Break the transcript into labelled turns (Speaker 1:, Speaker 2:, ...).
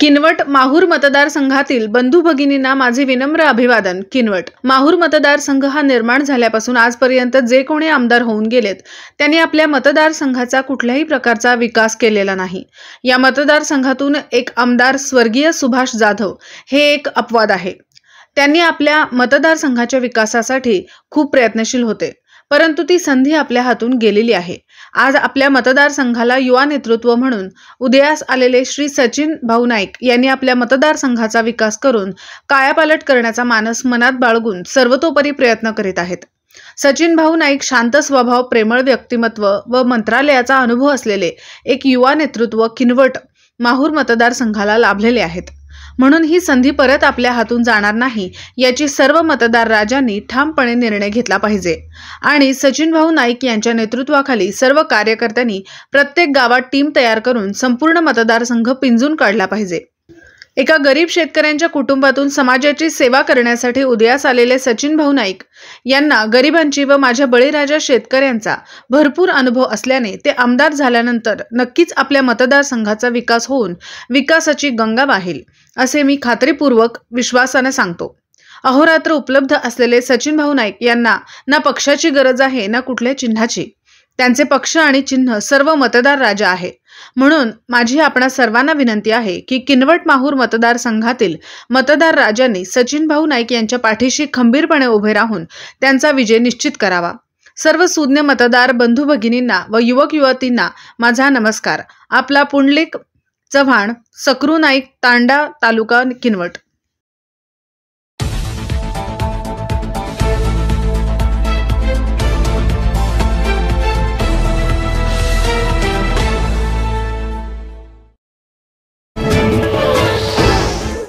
Speaker 1: किनवट माहूर मतदारसंघातील बंधू भगिनींना माझे विनम्र अभिवादन। किनवट माहूर मतदारसंघ हा निर्माण झाल्यापासून आजपर्यंत जे कोणी आमदार होऊन गेलेत त्यांनी आपल्या मतदारसंघाचा कुठल्याही प्रकारचा विकास केलेला नाही। या मतदारसंघातून एक आमदार स्वर्गीय सुभाष जाधव हे एक अपवाद आहे। त्यांनी आपल्या मतदारसंघाच्या विकासासाठी खूप प्रयत्नशील होते, परंतु ती संधी आपल्या हातून गेलेली आहे। आज आपल्या मतदारसंघाला युवा नेतृत्व म्हणून उदयास आलेले श्री सचिन भाऊ नाईक यांनी आपल्या मतदारसंघाचा विकास करून कायापालट करण्याचा मानस मनात बाळगून सर्वतोपरी प्रयत्न करीत आहेत। सचिन भाऊ नाईक शांत स्वभाव, प्रेमळ व्यक्तिमत्व व मंत्रालयाचा अनुभव असलेले एक युवा नेतृत्व किनवट माहूर मतदारसंघाला लाभलेले आहेत। म्हणून ही संधी परत आपल्या हातून जाणार नाही याची सर्व मतदार राजांनी ठामपणे निर्णय घेतला पाहिजे आणि सचिन भाऊ नाईक यांच्या नेतृत्वाखाली सर्व कार्यकर्त्यांनी प्रत्येक गावात टीम तयार करून संपूर्ण मतदारसंघ पिंजून काढला पाहिजे। एका गरीब शेतकऱ्यांच्या कुटुंबातून समाजाची सेवा करण्यासाठी उदयास आलेले सचिन भाऊ नाईक यांना गरिबांची व माझ्या बळीराजा शेतकऱ्यांचा भरपूर अनुभव असल्याने ते आमदार झाल्यानंतर नक्कीच आपल्या मतदारसंघाचा विकास होऊन विकासाची गंगा वाहेल असे मी खात्रीपूर्वक विश्वासाने सांगतो। अहोरात्र उपलब्ध असलेले सचिन भाऊ नाईक यांना ना पक्षाची गरज आहे ना कुठल्या चिन्हाची। त्यांचे पक्ष आणि चिन्ह सर्व मतदार राजा आहे। म्हणून माझी आपणा सर्वांना विनंती आहे की किनवट माहूर मतदारसंघातील मतदार राजांनी सचिन भाऊ नाईक यांच्या पाठीशी खंबीरपणे उभे राहून त्यांचा विजय निश्चित करावा। सर्व सुज्ञ मतदार बंधू भगिनींना व युवक युवतींना माझा नमस्कार। आपला पुंडलिक चव्हाण, सकरू नाईक, तांडा तालुका, किनवट।